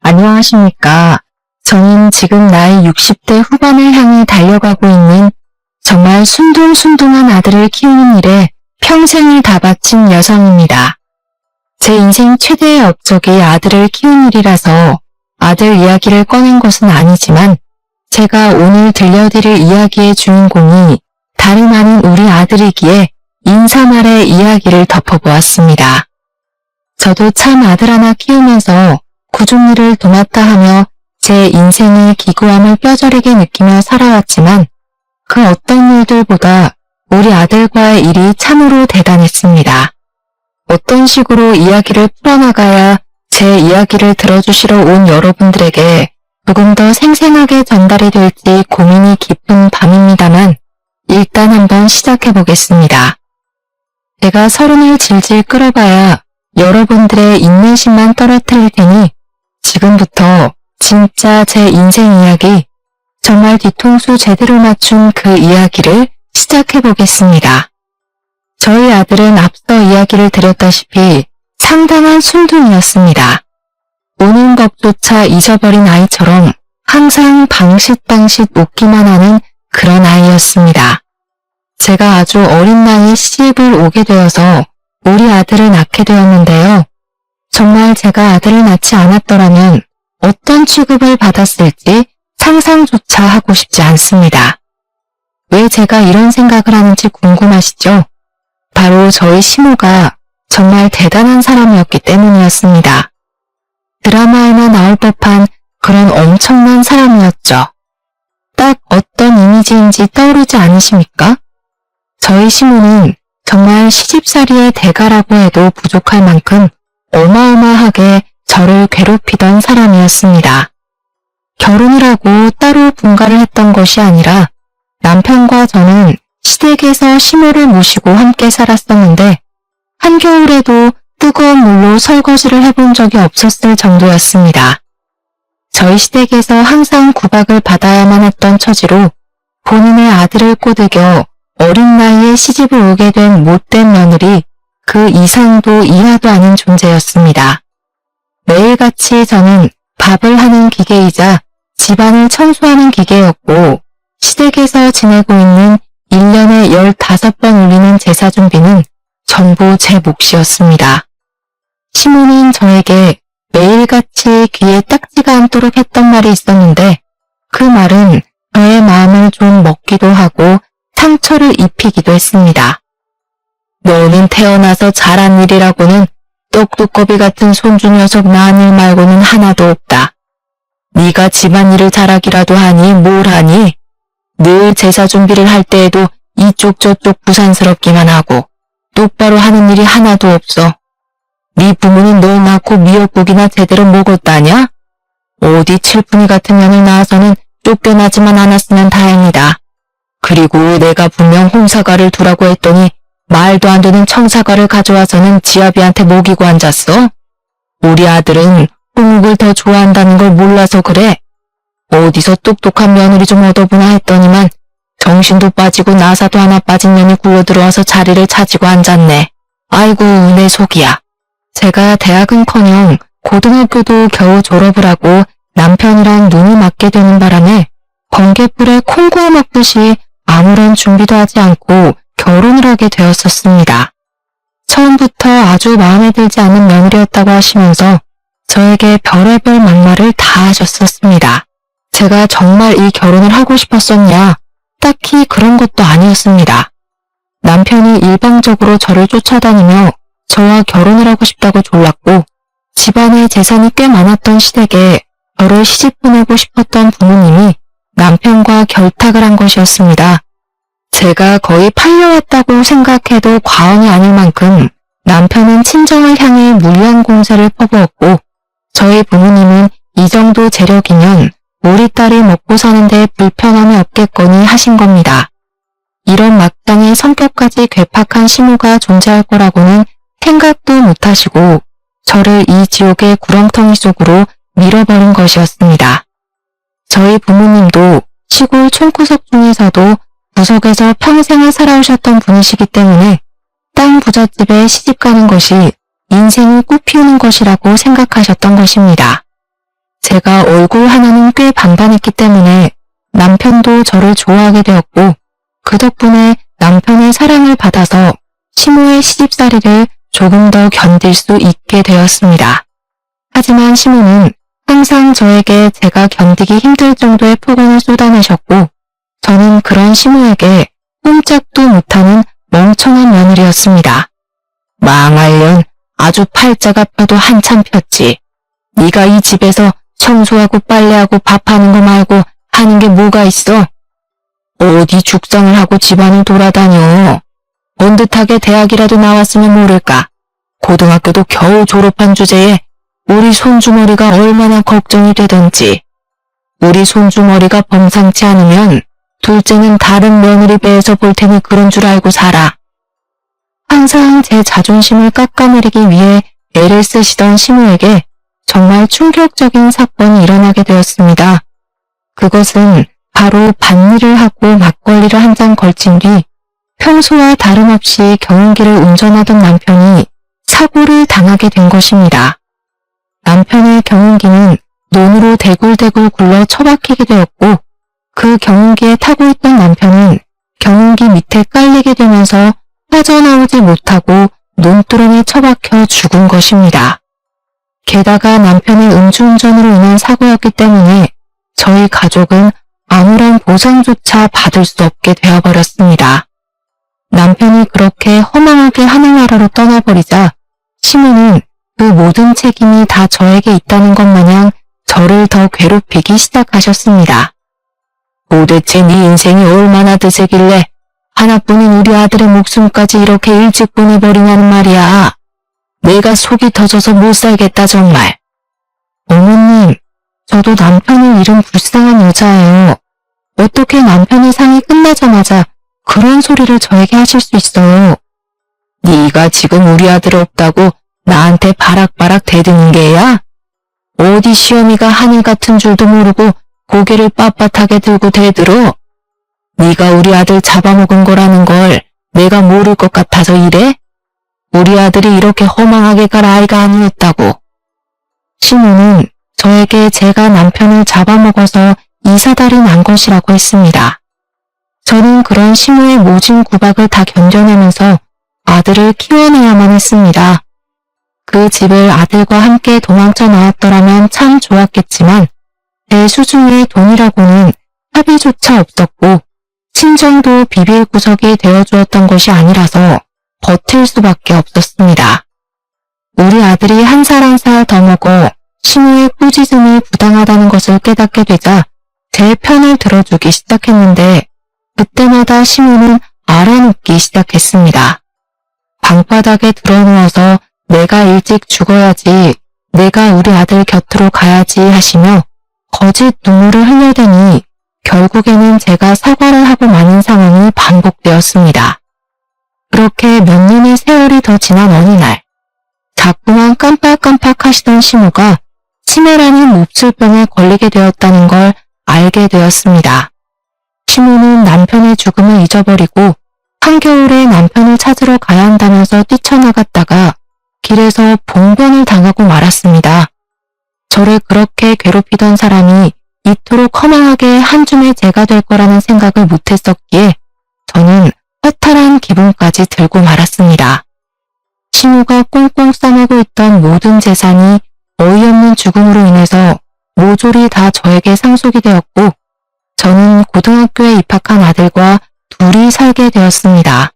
안녕하십니까. 저는 지금 나이 60대 후반을 향해 달려가고 있는 정말 순둥순둥한 아들을 키우는 일에 평생을 다 바친 여성입니다. 제 인생 최대의 업적이 아들을 키운 일이라서 아들 이야기를 꺼낸 것은 아니지만 제가 오늘 들려드릴 이야기의 주인공이 다름 아닌 우리 아들이기에 인사말의 이야기를 덮어보았습니다. 저도 참 아들 하나 키우면서 굳은 일을 도맡아 하며 제 인생의 기구함을 뼈저리게 느끼며 살아왔지만 그 어떤 일들보다 우리 아들과의 일이 참으로 대단했습니다. 어떤 식으로 이야기를 풀어나가야 제 이야기를 들어주시러 온 여러분들에게 조금 더 생생하게 전달이 될지 고민이 깊은 밤입니다만 일단 한번 시작해 보겠습니다. 제가 서른을 질질 끌어봐야 여러분들의 인내심만 떨어뜨릴 테니 지금부터 진짜 제 인생 이야기, 정말 뒤통수 제대로 맞춘 그 이야기를 시작해 보겠습니다. 저희 아들은 앞서 이야기를 드렸다시피 상당한 순둥이였습니다. 우는 법조차 잊어버린 아이처럼 항상 방싯방싯 웃기만 하는 그런 아이였습니다. 제가 아주 어린 나이에 시집을 오게 되어서 우리 아들을 낳게 되었는데요. 정말 제가 아들을 낳지 않았더라면 어떤 취급을 받았을지 상상조차 하고 싶지 않습니다. 왜 제가 이런 생각을 하는지 궁금하시죠? 바로 저희 시모가 정말 대단한 사람이었기 때문이었습니다. 드라마에나 나올 법한 그런 엄청난 사람이었죠. 딱 어떤 이미지인지 떠오르지 않으십니까? 저희 시모는 정말 시집살이의 대가라고 해도 부족할 만큼 어마어마하게 저를 괴롭히던 사람이었습니다. 결혼을 하고 따로 분가를 했던 것이 아니라 남편과 저는 시댁에서 시모를 모시고 함께 살았었는데 한겨울에도 뜨거운 물로 설거지를 해본 적이 없었을 정도였습니다. 저희 시댁에서 항상 구박을 받아야만 했던 처지로 본인의 아들을 꼬드겨 어린 나이에 시집을 오게 된 못된 며느리 그 이상도 이하도 아닌 존재였습니다. 매일같이 저는 밥을 하는 기계이자 집안을 청소하는 기계였고 시댁에서 지내고 있는 1년에 15번 울리는 제사 준비는 전부 제 몫이었습니다. 시모는 저에게 매일같이 귀에 딱지가 않도록 했던 말이 있었는데 그 말은 저의 마음을 좀 먹기도 하고 상처를 입히기도 했습니다. 너는 태어나서 잘한 일이라고는 똑똑거비 같은 손주 녀석 낳은 일 말고는 하나도 없다. 네가 집안일을 잘하기라도 하니 뭘 하니? 늘 제사 준비를 할 때에도 이쪽 저쪽 부산스럽기만 하고 똑바로 하는 일이 하나도 없어. 네 부모는 널 낳고 미역국이나 제대로 먹었다냐? 어디 칠푼이 같은 년을 낳아서는 쫓겨나지만 않았으면 다행이다. 그리고 내가 분명 홍사과를 두라고 했더니 말도 안 되는 청사과를 가져와서는 지아비한테 먹이고 앉았어? 우리 아들은 홍국을 더 좋아한다는 걸 몰라서 그래. 어디서 똑똑한 며느리 좀 얻어보나 했더니만 정신도 빠지고 나사도 하나 빠진 년이 굴러들어와서 자리를 차지고 앉았네. 아이고 내 속이야. 제가 대학은커녕 고등학교도 겨우 졸업을 하고 남편이랑 눈이 맞게 되는 바람에 번갯불에 콩구워 먹듯이 아무런 준비도 하지 않고 결혼을 하게 되었었습니다. 처음부터 아주 마음에 들지 않는 며느리였다고 하시면서 저에게 별의별 막말을 다 하셨었습니다. 제가 정말 이 결혼을 하고 싶었었냐? 딱히 그런 것도 아니었습니다. 남편이 일방적으로 저를 쫓아다니며 저와 결혼을 하고 싶다고 졸랐고 집안에 재산이 꽤 많았던 시댁에 저를 시집 보내고 싶었던 부모님이 남편과 결탁을 한 것이었습니다. 제가 거의 팔려왔다고 생각해도 과언이 아닐 만큼 남편은 친정을 향해 무리한 공세를 퍼부었고 저희 부모님은 이 정도 재력이면 우리 딸이 먹고 사는데 불편함이 없겠거니 하신 겁니다. 이런 막장의 성격까지 괴팍한 시모가 존재할 거라고는 생각도 못하시고 저를 이 지옥의 구렁텅이 속으로 밀어버린 것이었습니다. 저희 부모님도 시골 촌구석 중에서도 구석에서 평생을 살아오셨던 분이시기 때문에 땅 부잣집에 시집가는 것이 인생을 꽃피우는 것이라고 생각하셨던 것입니다. 제가 얼굴 하나는 꽤 단단했기 때문에 남편도 저를 좋아하게 되었고 그 덕분에 남편의 사랑을 받아서 시모의 시집살이를 조금 더 견딜 수 있게 되었습니다. 하지만 시모는 항상 저에게 제가 견디기 힘들 정도의 폭언을 쏟아내셨고 저는 그런 시모에게 꼼짝도 못하는 멍청한 며느리였습니다. 망할 년, 아주 팔자가 펴도 한참 폈지. 네가 이 집에서 청소하고 빨래하고 밥하는 거 말고 하는 게 뭐가 있어? 어디 죽상을 하고 집안을 돌아다녀. 번듯하게 대학이라도 나왔으면 모를까. 고등학교도 겨우 졸업한 주제에 우리 손주머리가 얼마나 걱정이 되던지. 우리 손주머리가 범상치 않으면 둘째는 다른 며느리 배에서 볼 테니 그런 줄 알고 살아. 항상 제 자존심을 깎아내리기 위해 애를 쓰시던 시모에게 정말 충격적인 사건이 일어나게 되었습니다. 그것은 바로 밭일을 하고 막걸리를 한 잔 걸친 뒤 평소와 다름없이 경운기를 운전하던 남편이 사고를 당하게 된 것입니다. 남편의 경운기는 논으로 대굴대굴 굴러 처박히게 되었고 그 경운기에 타고 있던 남편은 경운기 밑에 깔리게 되면서 빠져나오지 못하고 논두렁에 처박혀 죽은 것입니다. 게다가 남편의 음주운전으로 인한 사고였기 때문에 저희 가족은 아무런 보상조차 받을 수 없게 되어버렸습니다. 남편이 그렇게 허망하게 하늘나라로 떠나버리자 시모는 그 모든 책임이 다 저에게 있다는 것 마냥 저를 더 괴롭히기 시작하셨습니다. 도대체 네 인생이 얼마나 드세길래 하나뿐인 우리 아들의 목숨까지 이렇게 일찍 보내버리냐는 말이야. 내가 속이 터져서 못 살겠다 정말. 어머님, 저도 남편을 잃은 불쌍한 여자예요. 어떻게 남편의 상이 끝나자마자 그런 소리를 저에게 하실 수 있어요. 네가 지금 우리 아들 없다고 나한테 바락바락 대드는 게야? 어디 시어미가 하늘 같은 줄도 모르고 고개를 빳빳하게 들고 대들어? 네가 우리 아들 잡아먹은 거라는 걸 내가 모를 것 같아서 이래? 우리 아들이 이렇게 허망하게 갈 아이가 아니었다고. 시모는 저에게 제가 남편을 잡아먹어서 이사달이 난 것이라고 했습니다. 저는 그런 시모의 모진 구박을 다 견뎌내면서 아들을 키워내야만 했습니다. 그 집을 아들과 함께 도망쳐 나왔더라면 참 좋았겠지만 제 수중에 돈이라고는 합의조차 없었고 친정도 비빌 구석이 되어주었던 것이 아니라서 버틸 수밖에 없었습니다. 우리 아들이 한 살 한 살 더 먹어 시모의 꾸짖음이 부당하다는 것을 깨닫게 되자 제 편을 들어주기 시작했는데 그때마다 시모는 알아눕기 시작했습니다. 방바닥에 드러누워서 내가 일찍 죽어야지, 내가 우리 아들 곁으로 가야지 하시며 거짓 눈물을 흘려대니 결국에는 제가 사과를 하고 마는 상황이 반복되었습니다. 그렇게 몇 년의 세월이 더 지난 어느 날, 자꾸만 깜빡깜빡 하시던 시모가 치매라는 몹쓸병에 걸리게 되었다는 걸 알게 되었습니다. 시모는 남편의 죽음을 잊어버리고 한겨울에 남편을 찾으러 가야 한다면서 뛰쳐나갔다가 길에서 봉변을 당하고 말았습니다. 저를 그렇게 괴롭히던 사람이 이토록 허망하게 한 줌의 죄가 될 거라는 생각을 못했었기에 저는 허탈한 기분까지 들고 말았습니다. 시모가 꽁꽁 싸매고 있던 모든 재산이 어이없는 죽음으로 인해서 모조리 다 저에게 상속이 되었고 저는 고등학교에 입학한 아들과 둘이 살게 되었습니다.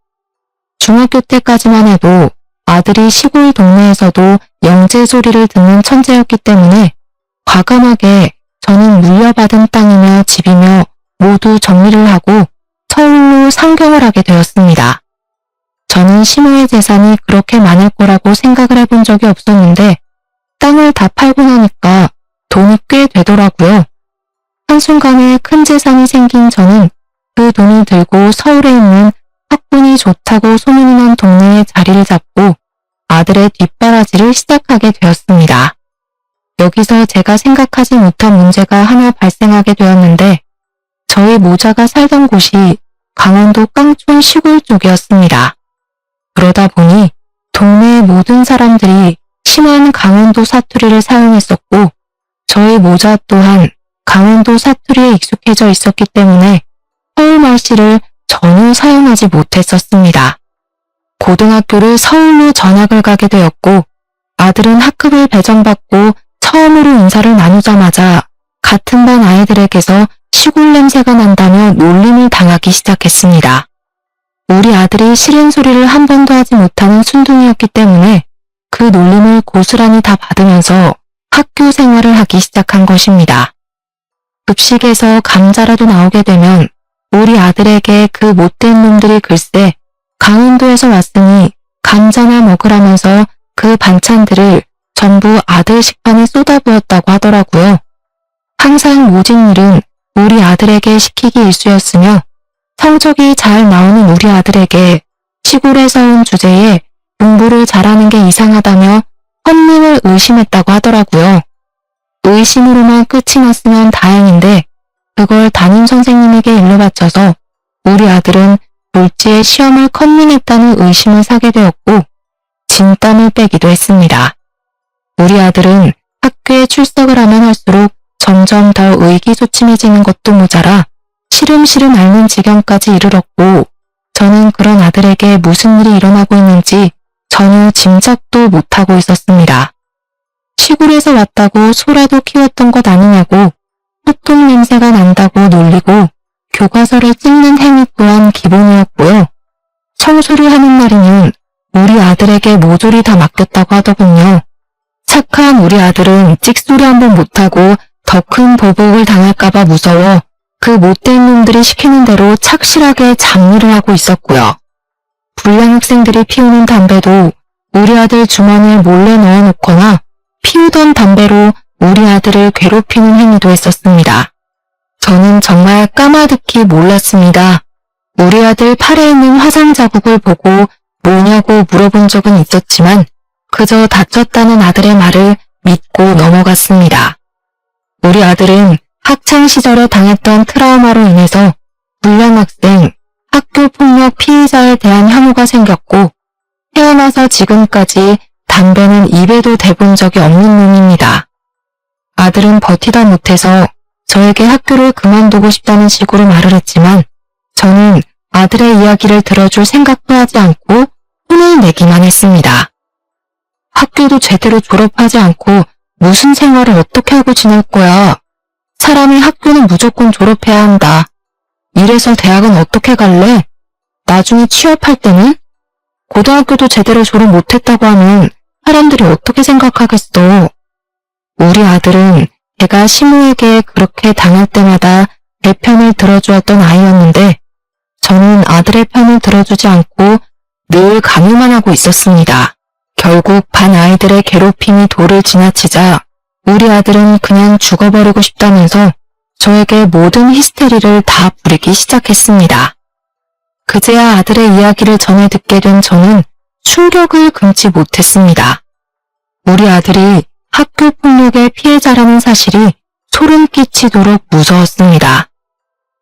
중학교 때까지만 해도 아들이 시골 동네에서도 영재 소리를 듣는 천재였기 때문에 과감하게 저는 물려받은 땅이며 집이며 모두 정리를 하고 서울로 상경을 하게 되었습니다. 저는 시모의 재산이 그렇게 많을 거라고 생각을 해본 적이 없었는데 땅을 다 팔고 나니까 돈이 꽤 되더라고요. 한순간에 큰 재산이 생긴 저는 그 돈을 들고 서울에 있는 학군이 좋다고 소문이 난 동네에 자리를 잡고 아들의 뒷바라지를 시작하게 되었습니다. 여기서 제가 생각하지 못한 문제가 하나 발생하게 되었는데 저희 모자가 살던 곳이 강원도 깡촌 시골 쪽이었습니다. 그러다 보니 동네의 모든 사람들이 심한 강원도 사투리를 사용했었고 저희 모자 또한 강원도 사투리에 익숙해져 있었기 때문에 서울 말씨를 전혀 사용하지 못했었습니다. 고등학교를 서울로 전학을 가게 되었고 아들은 학급을 배정받고 처음으로 인사를 나누자마자 같은 반 아이들에게서 시골 냄새가 난다며 놀림을 당하기 시작했습니다. 우리 아들이 싫은 소리를 한 번도 하지 못하는 순둥이였기 때문에 그 놀림을 고스란히 다 받으면서 학교 생활을 하기 시작한 것입니다. 급식에서 감자라도 나오게 되면 우리 아들에게 그 못된 놈들이 글쎄 강원도에서 왔으니 감자나 먹으라면서 그 반찬들을 전부 아들 식판에 쏟아부었다고 하더라고요. 항상 모진 일은 우리 아들에게 시키기 일쑤였으며 성적이 잘 나오는 우리 아들에게 시골에서 온 주제에 공부를 잘하는 게 이상하다며 선님을 의심했다고 하더라고요. 의심으로만 끝이 났으면 다행인데 그걸 담임 선생님에게 일러바쳐서 우리 아들은 졸지에 시험을 컨닝했다는 의심을 사게 되었고 진땀을 빼기도 했습니다. 우리 아들은 학교에 출석을 하면 할수록 점점 더 의기소침해지는 것도 모자라 시름시름 앓는 지경까지 이르렀고 저는 그런 아들에게 무슨 일이 일어나고 있는지 전혀 짐작도 못하고 있었습니다. 시골에서 왔다고 소라도 키웠던 것 아니냐고 소똥 냄새가 난다고 놀리고 교과서를 찍는 행위 또한 기본이었고요. 청소를 하는 날이면 우리 아들에게 모조리 다 맡겼다고 하더군요. 착한 우리 아들은 찍소리 한번 못하고 더 큰 보복을 당할까봐 무서워 그 못된 놈들이 시키는 대로 착실하게 잡일을 하고 있었고요. 불량 학생들이 피우는 담배도 우리 아들 주머니에 몰래 넣어놓거나 피우던 담배로 우리 아들을 괴롭히는 행위도 했었습니다. 저는 정말 까마득히 몰랐습니다. 우리 아들 팔에 있는 화상 자국을 보고 뭐냐고 물어본 적은 있었지만 그저 다쳤다는 아들의 말을 믿고 넘어갔습니다. 우리 아들은 학창시절에 당했던 트라우마로 인해서 불량학생, 학교폭력 피해자에 대한 혐오가 생겼고 태어나서 지금까지 담배는 입에도 대본 적이 없는 놈입니다. 아들은 버티다 못해서 저에게 학교를 그만두고 싶다는 식으로 말을 했지만 저는 아들의 이야기를 들어줄 생각도 하지 않고 혼을 내기만 했습니다. 학교도 제대로 졸업하지 않고 무슨 생활을 어떻게 하고 지낼 거야. 사람이 학교는 무조건 졸업해야 한다. 이래서 대학은 어떻게 갈래? 나중에 취업할 때는? 고등학교도 제대로 졸업 못했다고 하면 사람들이 어떻게 생각하겠어. 우리 아들은 제가 시모에게 그렇게 당할 때마다 내 편을 들어주었던 아이였는데 저는 아들의 편을 들어주지 않고 늘 강요만 하고 있었습니다. 결국 반 아이들의 괴롭힘이 도를 지나치자 우리 아들은 그냥 죽어버리고 싶다면서 저에게 모든 히스테리를 다 부리기 시작했습니다. 그제야 아들의 이야기를 전해 듣게 된 저는 충격을 금치 못했습니다. 우리 아들이 학교 폭력의 피해자라는 사실이 소름 끼치도록 무서웠습니다.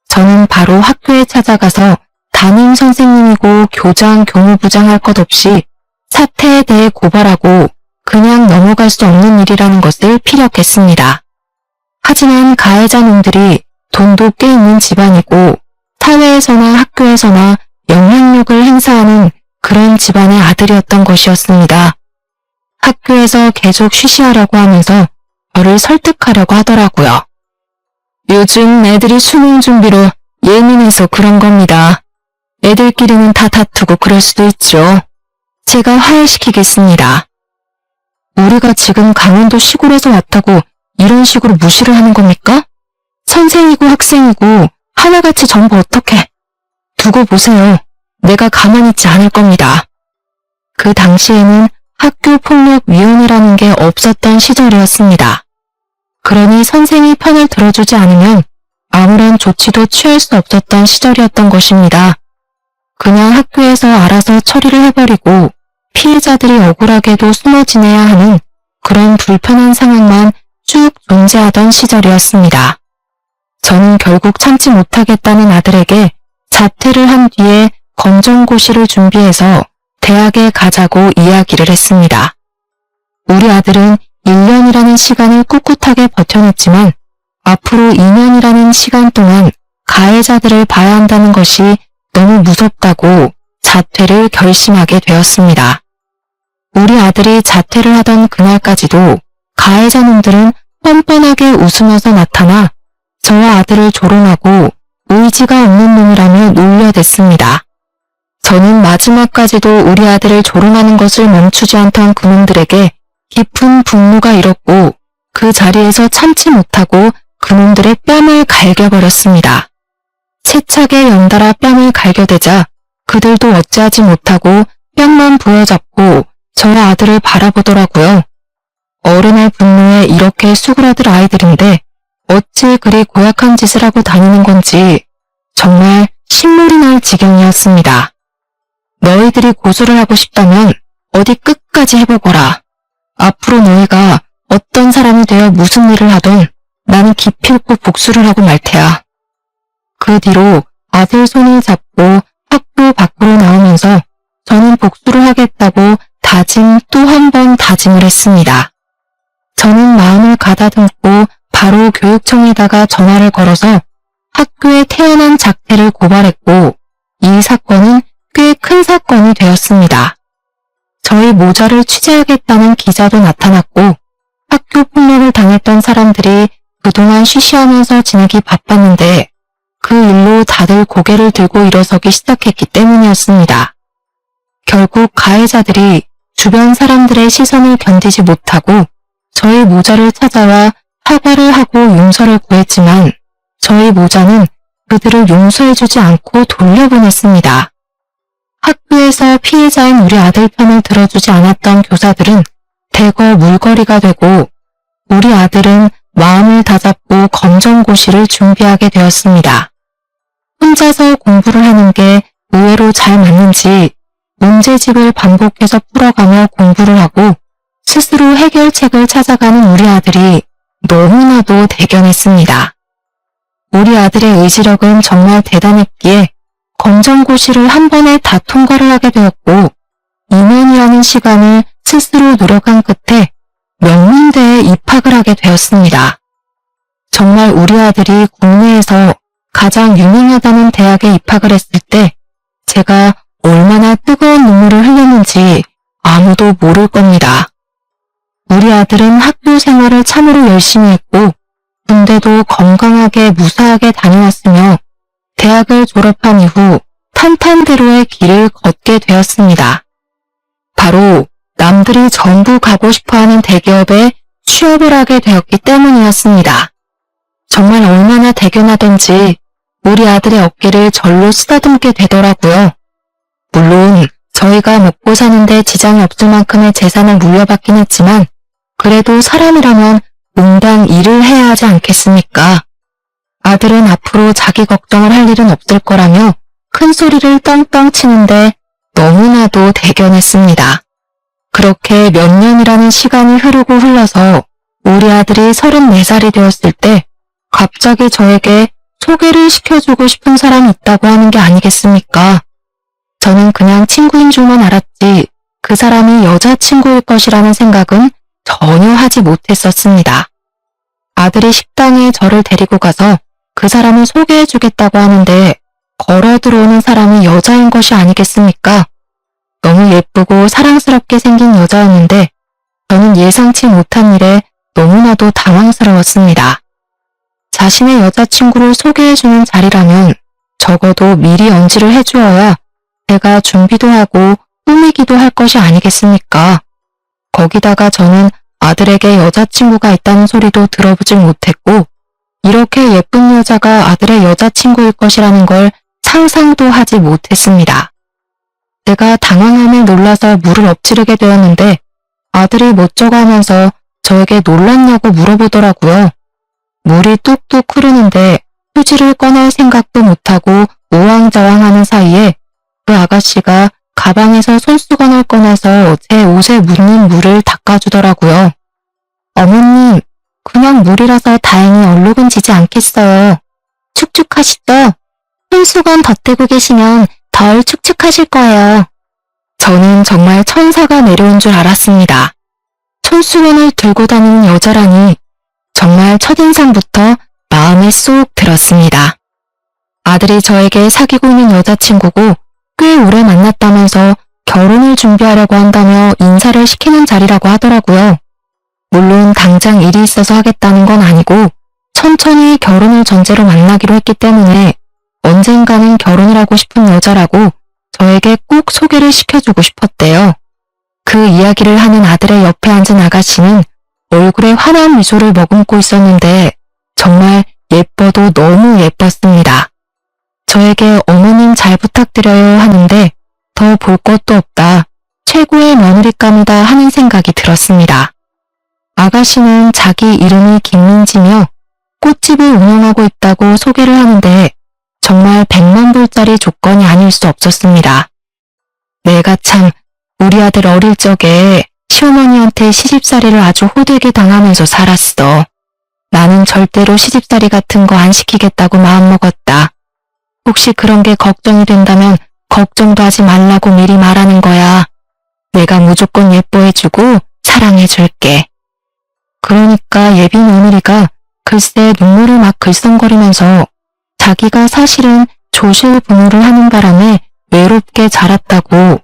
저는 바로 학교에 찾아가서 담임 선생님이고 교장, 교무부장 할 것 없이 사태에 대해 고발하고 그냥 넘어갈 수 없는 일이라는 것을 피력했습니다. 하지만 가해자놈들이 돈도 꽤 있는 집안이고 사회에서나 학교에서나 영향력을 행사하는 그런 집안의 아들이었던 것이었습니다. 학교에서 계속 쉬쉬하려고 하면서 저를 설득하려고 하더라고요. 요즘 애들이 수능 준비로 예민해서 그런 겁니다. 애들끼리는 다 다투고 그럴 수도 있죠. 제가 화해시키겠습니다. 우리가 지금 강원도 시골에서 왔다고 이런 식으로 무시를 하는 겁니까? 선생이고 학생이고 하나같이 전부 어떻게? 두고 보세요. 내가 가만히 있지 않을 겁니다. 그 당시에는 학교폭력위원회라는 게 없었던 시절이었습니다. 그러니 선생이 편을 들어주지 않으면 아무런 조치도 취할 수 없었던 시절이었던 것입니다. 그냥 학교에서 알아서 처리를 해버리고 피해자들이 억울하게도 숨어 지내야 하는 그런 불편한 상황만 쭉 존재하던 시절이었습니다. 저는 결국 참지 못하겠다는 아들에게 자퇴를 한 뒤에 검정고시를 준비해서 대학에 가자고 이야기를 했습니다. 우리 아들은 1년이라는 시간을 꿋꿋하게 버텨냈지만 앞으로 2년이라는 시간 동안 가해자들을 봐야 한다는 것이 너무 무섭다고 자퇴를 결심하게 되었습니다. 우리 아들이 자퇴를 하던 그날까지도 가해자놈들은 뻔뻔하게 웃으면서 나타나 저와 아들을 조롱하고 의지가 없는 놈이라며 놀려댔습니다. 저는 마지막까지도 우리 아들을 조롱하는 것을 멈추지 않던 그놈들에게 깊은 분노가 일었고 그 자리에서 참지 못하고 그놈들의 뺨을 갈겨버렸습니다. 채차게 연달아 뺨을 갈겨대자 그들도 어찌하지 못하고 뺨만 부여잡고 저와 아들을 바라보더라고요. 어른의 분노에 이렇게 수그러들 아이들인데 어찌 그리 고약한 짓을 하고 다니는 건지 정말 신물이 날 지경이었습니다. 너희들이 고소를 하고 싶다면 어디 끝까지 해보거라. 앞으로 너희가 어떤 사람이 되어 무슨 일을 하던 나는 기필코 복수를 하고 말 테야. 그 뒤로 아들 손을 잡고 학교 밖으로 나오면서 저는 복수를 하겠다고 다짐 또 한 번 다짐을 했습니다. 저는 마음을 가다듬고 바로 교육청에다가 전화를 걸어서 학교에 태어난 작태를 고발했고 이 사건은 꽤 큰 사건이 되었습니다. 저희 모자를 취재하겠다는 기자도 나타났고 학교 폭력을 당했던 사람들이 그동안 쉬쉬하면서 지내기 바빴는데 그 일로 다들 고개를 들고 일어서기 시작했기 때문이었습니다. 결국 가해자들이 주변 사람들의 시선을 견디지 못하고 저희 모자를 찾아와 사과를 하고 용서를 구했지만 저희 모자는 그들을 용서해주지 않고 돌려보냈습니다. 학교에서 피해자인 우리 아들 편을 들어주지 않았던 교사들은 대거 물거리가 되고 우리 아들은 마음을 다잡고 검정고시를 준비하게 되었습니다. 혼자서 공부를 하는 게 의외로 잘 맞는지 문제집을 반복해서 풀어가며 공부를 하고 스스로 해결책을 찾아가는 우리 아들이 너무나도 대견했습니다. 우리 아들의 의지력은 정말 대단했기에 검정고시를 한 번에 다 통과를 하게 되었고 2년이라는 시간을 스스로 노력한 끝에 명문대에 입학을 하게 되었습니다. 정말 우리 아들이 국내에서 가장 유명하다는 대학에 입학을 했을 때 제가 얼마나 뜨거운 눈물을 흘렸는지 아무도 모를 겁니다. 우리 아들은 학교 생활을 참으로 열심히 했고 군대도 건강하게 무사하게 다녀왔으며 대학을 졸업한 이후 탄탄대로의 길을 걷게 되었습니다. 바로 남들이 전부 가고 싶어하는 대기업에 취업을 하게 되었기 때문이었습니다. 정말 얼마나 대견하던지 우리 아들의 어깨를 절로 쓰다듬게 되더라고요. 물론 저희가 먹고 사는데 지장이 없을 만큼의 재산을 물려받긴 했지만 그래도 사람이라면 응당 일을 해야 하지 않겠습니까? 아들은 앞으로 자기 걱정을 할 일은 없을 거라며 큰 소리를 떵떵 치는데 너무나도 대견했습니다. 그렇게 몇 년이라는 시간이 흐르고 흘러서 우리 아들이 34살이 되었을 때 갑자기 저에게 소개를 시켜주고 싶은 사람이 있다고 하는 게 아니겠습니까? 저는 그냥 친구인 줄만 알았지 그 사람이 여자친구일 것이라는 생각은 전혀 하지 못했었습니다. 아들이 식당에 저를 데리고 가서 그 사람을 소개해주겠다고 하는데 걸어 들어오는 사람이 여자인 것이 아니겠습니까? 너무 예쁘고 사랑스럽게 생긴 여자였는데 저는 예상치 못한 일에 너무나도 당황스러웠습니다. 자신의 여자친구를 소개해주는 자리라면 적어도 미리 언지를 해주어야 제가 준비도 하고 꾸미기도 할 것이 아니겠습니까? 거기다가 저는 아들에게 여자친구가 있다는 소리도 들어보질 못했고 이렇게 예쁜 여자가 아들의 여자친구일 것이라는 걸 상상도 하지 못했습니다. 제가 당황함에 놀라서 물을 엎지르게 되었는데 아들이 멋쩍어 하면서 저에게 놀랐냐고 물어보더라고요. 물이 뚝뚝 흐르는데 휴지를 꺼낼 생각도 못하고 우왕좌왕하는 사이에 그 아가씨가 가방에서 손수건을 꺼내서 제 옷에 묻는 물을 닦아주더라고요. 어머님, 그냥 물이라서 다행히 얼룩은 지지 않겠어요. 축축하시죠? 손수건 덧대고 계시면 덜 축축하실 거예요. 저는 정말 천사가 내려온 줄 알았습니다. 손수건을 들고 다니는 여자라니 정말 첫인상부터 마음에 쏙 들었습니다. 아들이 저에게 사귀고 있는 여자친구고 꽤 오래 만났다면서 결혼을 준비하려고 한다며 인사를 시키는 자리라고 하더라고요. 물론 당장 일이 있어서 하겠다는 건 아니고 천천히 결혼을 전제로 만나기로 했기 때문에 언젠가는 결혼을 하고 싶은 여자라고 저에게 꼭 소개를 시켜주고 싶었대요. 그 이야기를 하는 아들의 옆에 앉은 아가씨는 얼굴에 환한 미소를 머금고 있었는데 정말 예뻐도 너무 예뻤습니다. 저에게 어머님 잘 부탁드려요 하는데 더 볼 것도 없다. 최고의 며느리감이다 하는 생각이 들었습니다. 아가씨는 자기 이름이 김민지며 꽃집을 운영하고 있다고 소개를 하는데 정말 100만 불짜리 조건이 아닐 수 없었습니다. 내가 참 우리 아들 어릴 적에 시어머니한테 시집살이를 아주 호되게 당하면서 살았어. 나는 절대로 시집살이 같은 거 안 시키겠다고 마음먹었다. 혹시 그런 게 걱정이 된다면 걱정도 하지 말라고 미리 말하는 거야. 내가 무조건 예뻐해주고 사랑해줄게. 그러니까 예비 며느리가 글쎄 눈물을 막 글썽거리면서 자기가 사실은 조실 부모를 하는 바람에 외롭게 자랐다고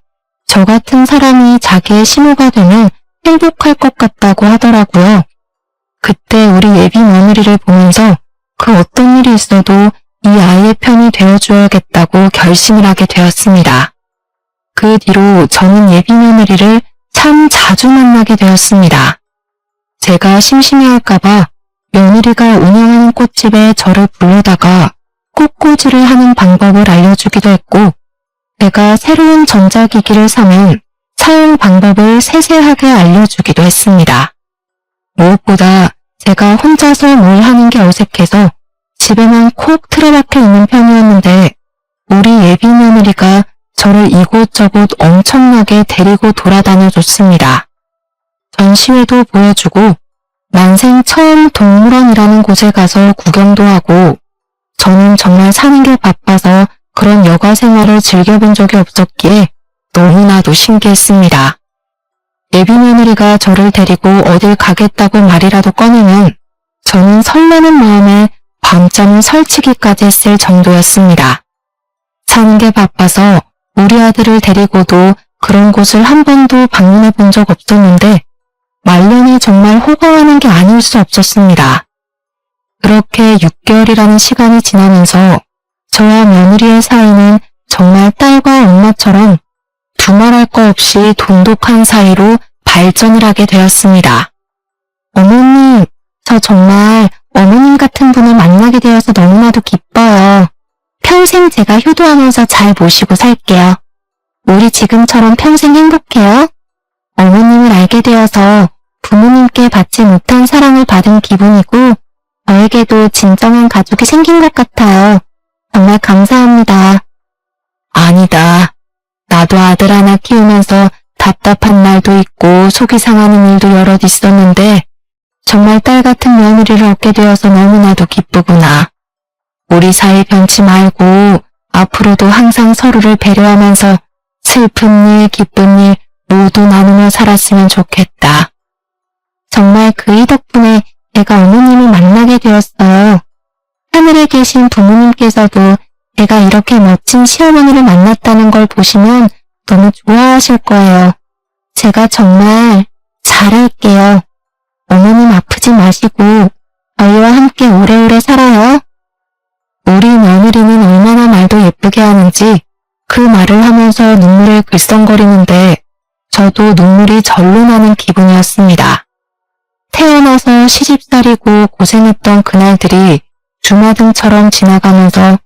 저 같은 사람이 자기의 시모가 되면 행복할 것 같다고 하더라고요. 그때 우리 예비 며느리를 보면서 그 어떤 일이 있어도 이 아이의 편이 되어줘야겠다고 결심을 하게 되었습니다. 그 뒤로 저는 예비 며느리를 참 자주 만나게 되었습니다. 제가 심심해할까봐 며느리가 운영하는 꽃집에 저를 불러다가 꽃꽂이를 하는 방법을 알려주기도 했고 제가 새로운 전자기기를 사면 사용 방법을 세세하게 알려주기도 했습니다. 무엇보다 제가 혼자서 뭘 하는 게 어색해서 집에만 콕 틀어박혀 있는 편이었는데 우리 예비 며느리가 저를 이곳저곳 엄청나게 데리고 돌아다녀줬습니다. 전시회도 보여주고 난생 처음 동물원이라는 곳에 가서 구경도 하고 저는 정말 사는 게 바빠서 그런 여가 생활을 즐겨본 적이 없었기에 너무나도 신기했습니다. 예비 며느리가 저를 데리고 어딜 가겠다고 말이라도 꺼내면 저는 설레는 마음에 밤잠을 설치기까지 했을 정도였습니다. 사는 게 바빠서 우리 아들을 데리고도 그런 곳을 한 번도 방문해 본 적 없었는데 말년이 정말 호강하는 게 아닐 수 없었습니다. 그렇게 6개월이라는 시간이 지나면서 저와 며느리의 사이는 정말 딸과 엄마처럼 두말할 거 없이 돈독한 사이로 발전을 하게 되었습니다. 어머님, 저 정말 어머님 같은 분을 만나게 되어서 너무나도 기뻐요. 평생 제가 효도하면서 잘 모시고 살게요. 우리 지금처럼 평생 행복해요. 어머님을 알게 되어서 부모님께 받지 못한 사랑을 받은 기분이고 저에게도 진정한 가족이 생긴 것 같아요. 정말 감사합니다. 아니다. 나도 아들 하나 키우면서 답답한 날도 있고 속이 상하는 일도 여럿 있었는데 정말 딸 같은 며느리를 얻게 되어서 너무나도 기쁘구나. 우리 사이 변치 말고 앞으로도 항상 서로를 배려하면서 슬픈 일, 기쁜 일 모두 나누며 살았으면 좋겠다. 정말 그이 덕분에 제가 어머님을 만나게 되었어요. 하늘에 계신 부모님께서도 제가 이렇게 멋진 시어머니를 만났다는 걸 보시면 너무 좋아하실 거예요. 제가 정말 잘할게요. 어머님 아프지 마시고 저희와 함께 오래오래 살아요. 우리 며느리는 얼마나 말도 예쁘게 하는지 그 말을 하면서 눈물을 글썽거리는데 저도 눈물이 절로 나는 기분이었습니다. 태어나서 시집살이고 고생했던 그날들이 주마등처럼 지나가면서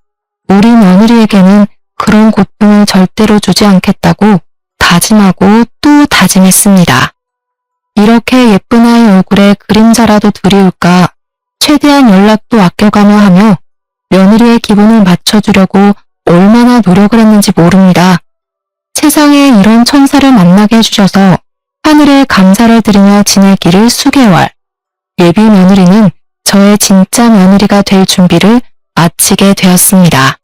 우리 며느리에게는 그런 고통을 절대로 주지 않겠다고 다짐하고 또 다짐했습니다. 이렇게 예쁜 아이 얼굴에 그림자라도 드리울까 최대한 연락도 아껴가며 하며 며느리의 기분을 맞춰주려고 얼마나 노력을 했는지 모릅니다. 세상에 이런 천사를 만나게 해주셔서 하늘에 감사를 드리며 지내기를 수개월. 예비 며느리는 저의 진짜 며느리가 될 준비를 마치게 되었습니다.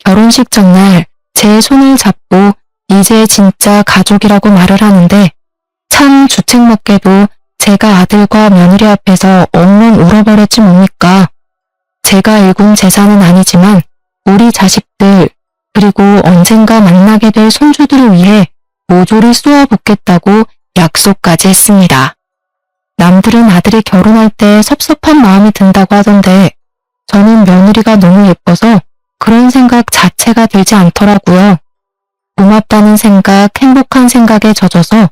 결혼식 전날 제 손을 잡고 이제 진짜 가족이라고 말을 하는데 참 주책맞게도 제가 아들과 며느리 앞에서 엉엉 울어버렸지 뭡니까. 제가 일군 재산은 아니지만 우리 자식들 그리고 언젠가 만나게 될 손주들을 위해 모조리 쏘아붓겠다고 약속까지 했습니다. 남들은 아들이 결혼할 때 섭섭한 마음이 든다고 하던데 저는 며느리가 너무 예뻐서 그런 생각 자체가 들지 않더라고요. 고맙다는 생각, 행복한 생각에 젖어서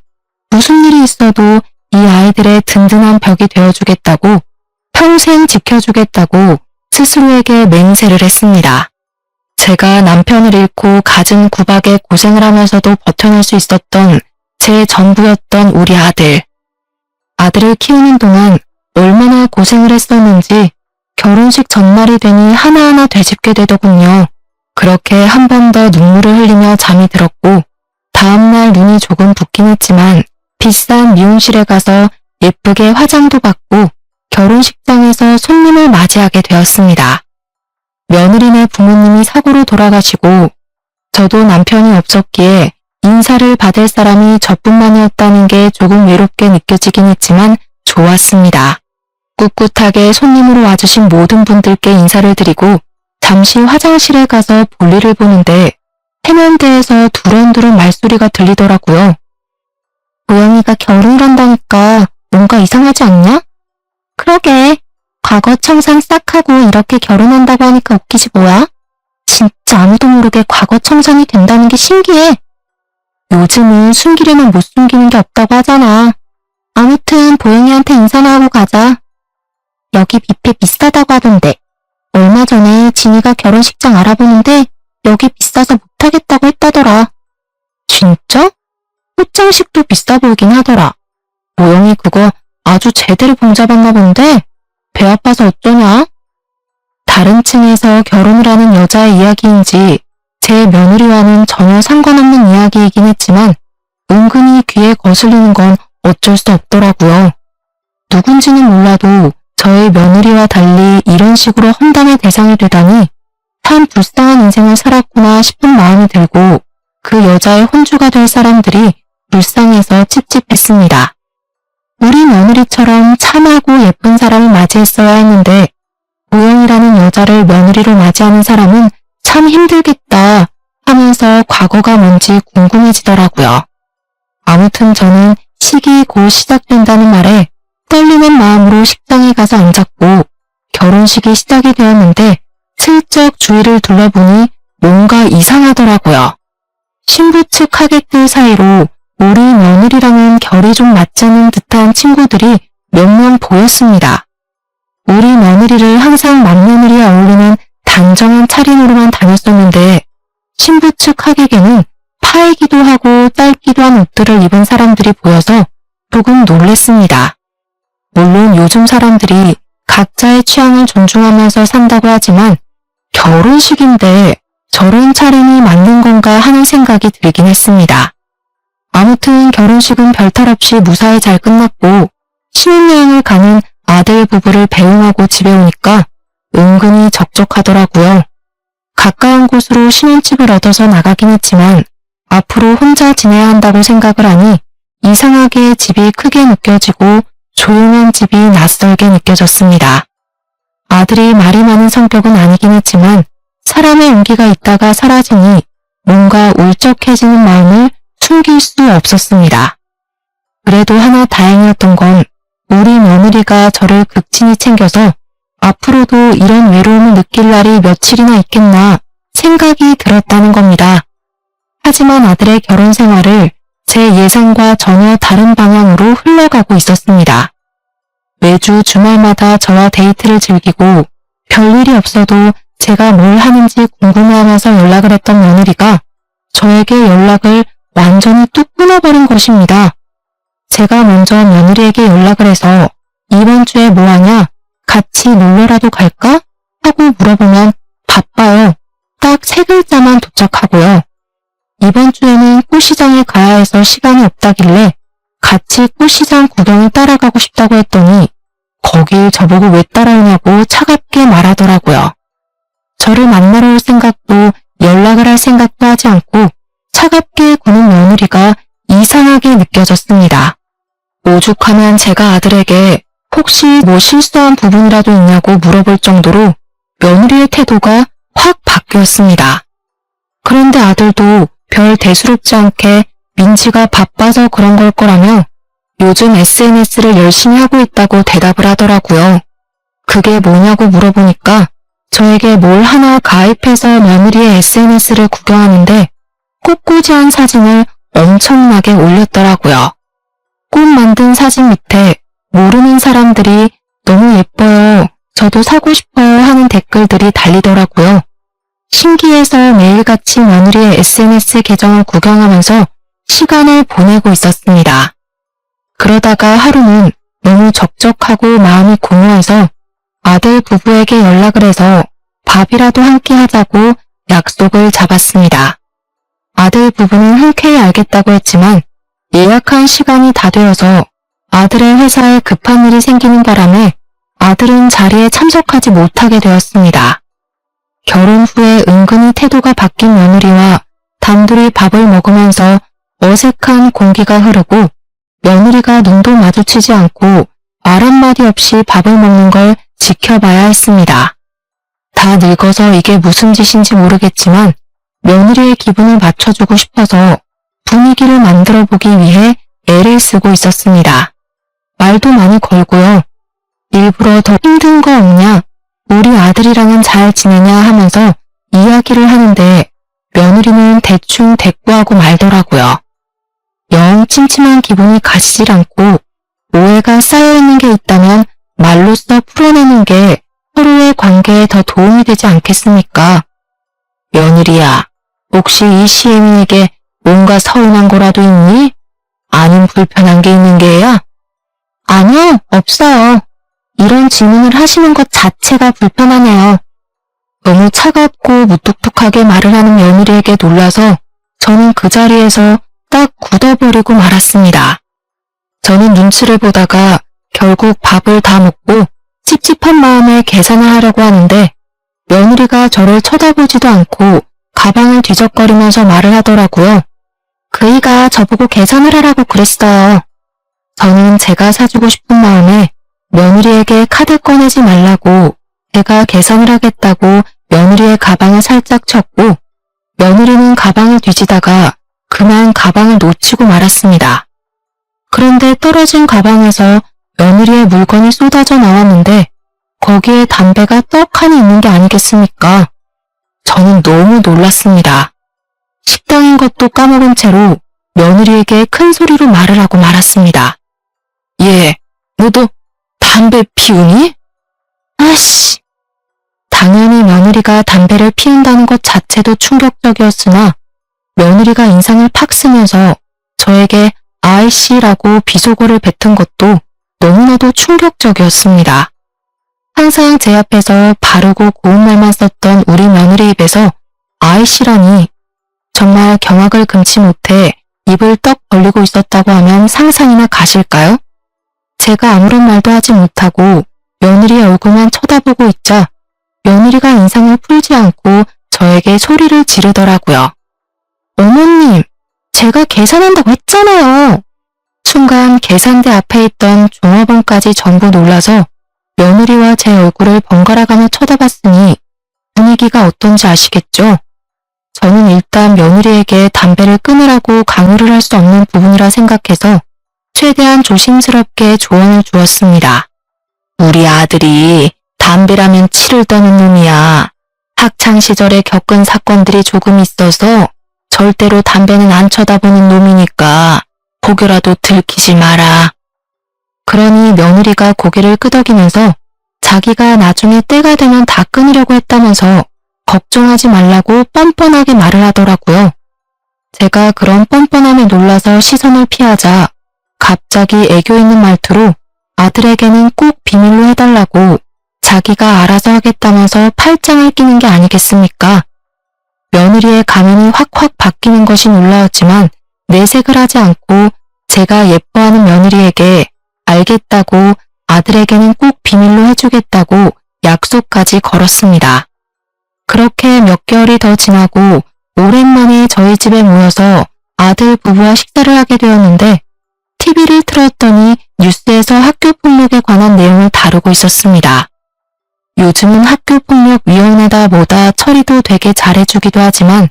무슨 일이 있어도 이 아이들의 든든한 벽이 되어주겠다고, 평생 지켜주겠다고 스스로에게 맹세를 했습니다. 제가 남편을 잃고 갖은 구박에 고생을 하면서도 버텨낼 수 있었던 제 전부였던 우리 아들. 아들을 키우는 동안 얼마나 고생을 했었는지 결혼식 전날이 되니 하나하나 되짚게 되더군요. 그렇게 한 번 더 눈물을 흘리며 잠이 들었고 다음날 눈이 조금 붓긴 했지만 비싼 미용실에 가서 예쁘게 화장도 받고 결혼식장에서 손님을 맞이하게 되었습니다. 며느리네 부모님이 사고로 돌아가시고 저도 남편이 없었기에 인사를 받을 사람이 저뿐만이었다는 게 조금 외롭게 느껴지긴 했지만 좋았습니다. 꿋꿋하게 손님으로 와주신 모든 분들께 인사를 드리고 잠시 화장실에 가서 볼일을 보는데 해면대에서 두런두런 말소리가 들리더라고요. 고양이가 결혼을 한다니까 뭔가 이상하지 않냐? 그러게, 과거 청산 싹 하고 이렇게 결혼한다고 하니까 웃기지 뭐야? 진짜 아무도 모르게 과거 청산이 된다는 게 신기해. 요즘은 숨기려면 못 숨기는 게 없다고 하잖아. 아무튼 보영이한테 인사나 하고 가자. 여기 뷔페 비싸다고 하던데. 얼마 전에 진이가 결혼식장 알아보는데 여기 비싸서 못하겠다고 했다더라. 진짜? 꽃장식도 비싸 보이긴 하더라. 보영이 그거 아주 제대로 봉잡았나 본데 배 아파서 어쩌냐? 다른 층에서 결혼을 하는 여자의 이야기인지 제 며느리와는 전혀 상관없는 이야기이긴 했지만 은근히 귀에 거슬리는 건 어쩔 수 없더라고요. 누군지는 몰라도 저의 며느리와 달리 이런 식으로 험담의 대상이 되다니 참 불쌍한 인생을 살았구나 싶은 마음이 들고 그 여자의 혼주가 될 사람들이 불쌍해서 찝찝했습니다. 우리 며느리처럼 참하고 예쁜 사람을 맞이했어야 했는데 보영이라는 여자를 며느리로 맞이하는 사람은 참 힘들겠다 하면서 과거가 뭔지 궁금해지더라고요. 아무튼 저는 식이 곧 시작된다는 말에 떨리는 마음으로 식장에 가서 앉았고 결혼식이 시작이 되었는데 슬쩍 주위를 둘러보니 뭔가 이상하더라고요. 신부 측 하객들 사이로 우리 며느리랑은 결이 좀 맞지 않는 듯한 친구들이 몇 명 보였습니다. 우리 며느리를 항상 맏며느리에 어울리는 단정한 차림으로만 다녔었는데 신부 측 하객에는 파이기도 하고 짧기도 한 옷들을 입은 사람들이 보여서 조금 놀랬습니다. 물론 요즘 사람들이 각자의 취향을 존중하면서 산다고 하지만 결혼식인데 저런 차림이 맞는 건가 하는 생각이 들긴 했습니다. 아무튼 결혼식은 별탈 없이 무사히 잘 끝났고 신혼여행을 가는 아들 부부를 배웅하고 집에 오니까 은근히 적적하더라고요. 가까운 곳으로 신혼집을 얻어서 나가긴 했지만 앞으로 혼자 지내야 한다고 생각을 하니 이상하게 집이 크게 느껴지고 조용한 집이 낯설게 느껴졌습니다. 아들이 말이 많은 성격은 아니긴 했지만 사람의 용기가 있다가 사라지니 뭔가 울적해지는 마음을 숨길 수 없었습니다. 그래도 하나 다행이었던 건 우리 며느리가 저를 극진히 챙겨서 앞으로도 이런 외로움을 느낄 날이 며칠이나 있겠나 생각이 들었다는 겁니다. 하지만 아들의 결혼 생활을 제 예상과 전혀 다른 방향으로 흘러가고 있었습니다. 매주 주말마다 저와 데이트를 즐기고 별일이 없어도 제가 뭘 하는지 궁금해하면서 연락을 했던 며느리가 저에게 연락을 완전히 뚝 끊어버린 것입니다. 제가 먼저 며느리에게 연락을 해서 이번 주에 뭐 하냐? 같이 놀러라도 갈까? 하고 물어보면 바빠요. 딱 3글자만 도착하고요. 이번 주에는 꽃시장에 가야 해서 시간이 없다길래 같이 꽃시장 구경을 따라가고 싶다고 했더니 거길 저보고 왜 따라오냐고 차갑게 말하더라고요. 저를 만나러 올 생각도 연락을 할 생각도 하지 않고 차갑게 구는 며느리가 이상하게 느껴졌습니다. 오죽하면 제가 아들에게 혹시 뭐 실수한 부분이라도 있냐고 물어볼 정도로 며느리의 태도가 확 바뀌었습니다. 그런데 아들도 별 대수롭지 않게 민지가 바빠서 그런 걸 거라며 요즘 SNS를 열심히 하고 있다고 대답을 하더라고요. 그게 뭐냐고 물어보니까 저에게 뭘 하나 가입해서 며느리의 SNS를 구경하는데 꽃꽂이한 사진을 엄청나게 올렸더라고요. 꽃 만든 사진 밑에 모르는 사람들이 너무 예뻐요, 저도 사고 싶어요 하는 댓글들이 달리더라고요. 신기해서 매일같이 며느리의 SNS 계정을 구경하면서 시간을 보내고 있었습니다. 그러다가 하루는 너무 적적하고 마음이 공허해서 아들 부부에게 연락을 해서 밥이라도 함께 하자고 약속을 잡았습니다. 아들 부부는 흔쾌히 알겠다고 했지만 예약한 시간이 다 되어서 아들의 회사에 급한 일이 생기는 바람에 아들은 자리에 참석하지 못하게 되었습니다. 결혼 후에 은근히 태도가 바뀐 며느리와 단둘이 밥을 먹으면서 어색한 공기가 흐르고 며느리가 눈도 마주치지 않고 말 한마디 없이 밥을 먹는 걸 지켜봐야 했습니다. 다 늙어서 이게 무슨 짓인지 모르겠지만 며느리의 기분을 맞춰주고 싶어서 분위기를 만들어 보기 위해 애를 쓰고 있었습니다. 말도 많이 걸고요. 일부러 더 힘든 거 없냐, 우리 아들이랑은 잘 지내냐 하면서 이야기를 하는데 며느리는 대충 대꾸하고 말더라고요. 영 침침한 기분이 가시질 않고 오해가 쌓여있는 게 있다면 말로써 풀어내는 게 서로의 관계에 더 도움이 되지 않겠습니까? 며느리야, 혹시 이 시애미에게 뭔가 서운한 거라도 있니? 아님 불편한 게 있는 게야? 아니요, 없어요. 이런 질문을 하시는 것 자체가 불편하네요. 너무 차갑고 무뚝뚝하게 말을 하는 며느리에게 놀라서 저는 그 자리에서 딱 굳어버리고 말았습니다. 저는 눈치를 보다가 결국 밥을 다 먹고 찝찝한 마음에 계산을 하려고 하는데 며느리가 저를 쳐다보지도 않고 가방을 뒤적거리면서 말을 하더라고요. 그이가 저보고 계산을 하라고 그랬어요. 저는 제가 사주고 싶은 마음에 며느리에게 카드 꺼내지 말라고 제가 계산을 하겠다고 며느리의 가방을 살짝 쳤고 며느리는 가방을 뒤지다가 그만 가방을 놓치고 말았습니다. 그런데 떨어진 가방에서 며느리의 물건이 쏟아져 나왔는데 거기에 담배가 떡하니 있는 게 아니겠습니까? 저는 너무 놀랐습니다. 식당인 것도 까먹은 채로 며느리에게 큰 소리로 말을 하고 말았습니다. 예, 너도 담배 피우니? 아씨! 당연히 며느리가 담배를 피운다는 것 자체도 충격적이었으나 며느리가 인상을 팍 쓰면서 저에게 아이씨라고 비속어를 뱉은 것도 너무나도 충격적이었습니다. 항상 제 앞에서 바르고 고운 말만 썼던 우리 며느리 입에서 아이씨라니 정말 경악을 금치 못해 입을 떡 벌리고 있었다고 하면 상상이나 가실까요? 제가 아무런 말도 하지 못하고 며느리의 얼굴만 쳐다보고 있자 며느리가 인상을 풀지 않고 저에게 소리를 지르더라고요. 어머님, 제가 계산한다고 했잖아요. 순간 계산대 앞에 있던 종업원까지 전부 놀라서 며느리와 제 얼굴을 번갈아가며 쳐다봤으니 분위기가 어떤지 아시겠죠? 저는 일단 며느리에게 담배를 끊으라고 강요를 할 수 없는 부분이라 생각해서 최대한 조심스럽게 조언을 주었습니다. 우리 아들이 담배라면 치를 떠는 놈이야. 학창시절에 겪은 사건들이 조금 있어서 절대로 담배는 안 쳐다보는 놈이니까 고개라도 들키지 마라. 그러니 며느리가 고개를 끄덕이면서 자기가 나중에 때가 되면 다 끊으려고 했다면서 걱정하지 말라고 뻔뻔하게 말을 하더라고요. 제가 그런 뻔뻔함에 놀라서 시선을 피하자 갑자기 애교 있는 말투로 아들에게는 꼭 비밀로 해달라고 자기가 알아서 하겠다면서 팔짱을 끼는 게 아니겠습니까? 며느리의 가면이 확확 바뀌는 것이 놀라웠지만 내색을 하지 않고 제가 예뻐하는 며느리에게 알겠다고 아들에게는 꼭 비밀로 해주겠다고 약속까지 걸었습니다. 그렇게 몇 개월이 더 지나고 오랜만에 저희 집에 모여서 아들 부부와 식사를 하게 되었는데 TV를 틀었더니 뉴스에서 학교폭력에 관한 내용을 다루고 있었습니다. 요즘은 학교폭력위원회다 뭐다 처리도 되게 잘해주기도 하지만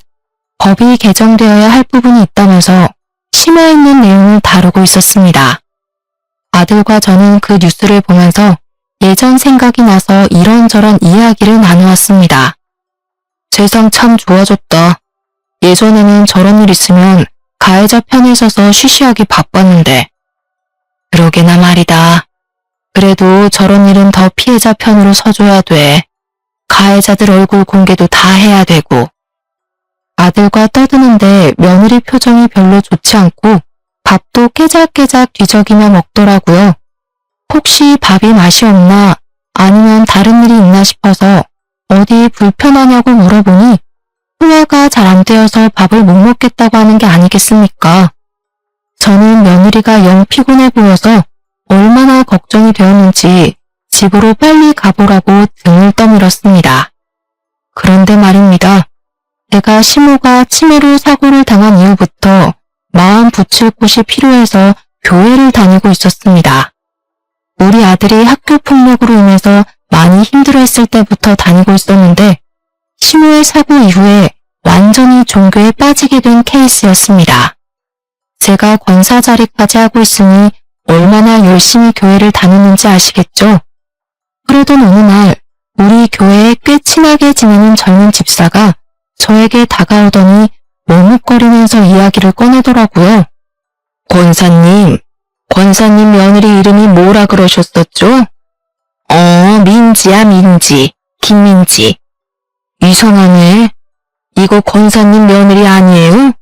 법이 개정되어야 할 부분이 있다면서 심화 있는 내용을 다루고 있었습니다. 아들과 저는 그 뉴스를 보면서 예전 생각이 나서 이런저런 이야기를 나누었습니다. 세상 참 좋아졌다. 예전에는 저런 일 있으면 가해자 편에 서서 쉬쉬하기 바빴는데. 그러게나 말이다. 그래도 저런 일은 더 피해자 편으로 서줘야 돼. 가해자들 얼굴 공개도 다 해야 되고. 아들과 떠드는데 며느리 표정이 별로 좋지 않고 밥도 깨작깨작 뒤적이며 먹더라고요. 혹시 밥이 맛이 없나 아니면 다른 일이 있나 싶어서 어디 불편하냐고 물어보니 소화가 잘 안 되어서 밥을 못 먹겠다고 하는 게 아니겠습니까? 저는 며느리가 영 피곤해 보여서 얼마나 걱정이 되었는지 집으로 빨리 가보라고 등을 떠밀었습니다. 그런데 말입니다. 제가 시모가 치매로 사고를 당한 이후부터 마음 붙일 곳이 필요해서 교회를 다니고 있었습니다. 우리 아들이 학교 폭력으로 인해서 많이 힘들어했을 때부터 다니고 있었는데 시모의 사고 이후에 완전히 종교에 빠지게 된 케이스였습니다. 제가 권사 자리까지 하고 있으니 얼마나 열심히 교회를 다녔는지 아시겠죠? 그러던 어느 날 우리 교회에 꽤 친하게 지내는 젊은 집사가 저에게 다가오더니 머뭇거리면서 이야기를 꺼내더라고요. 권사님 며느리 이름이 뭐라 그러셨었죠? 민지야 민지, 김민지. 이상하네. 이거 권사님 며느리 아니에요?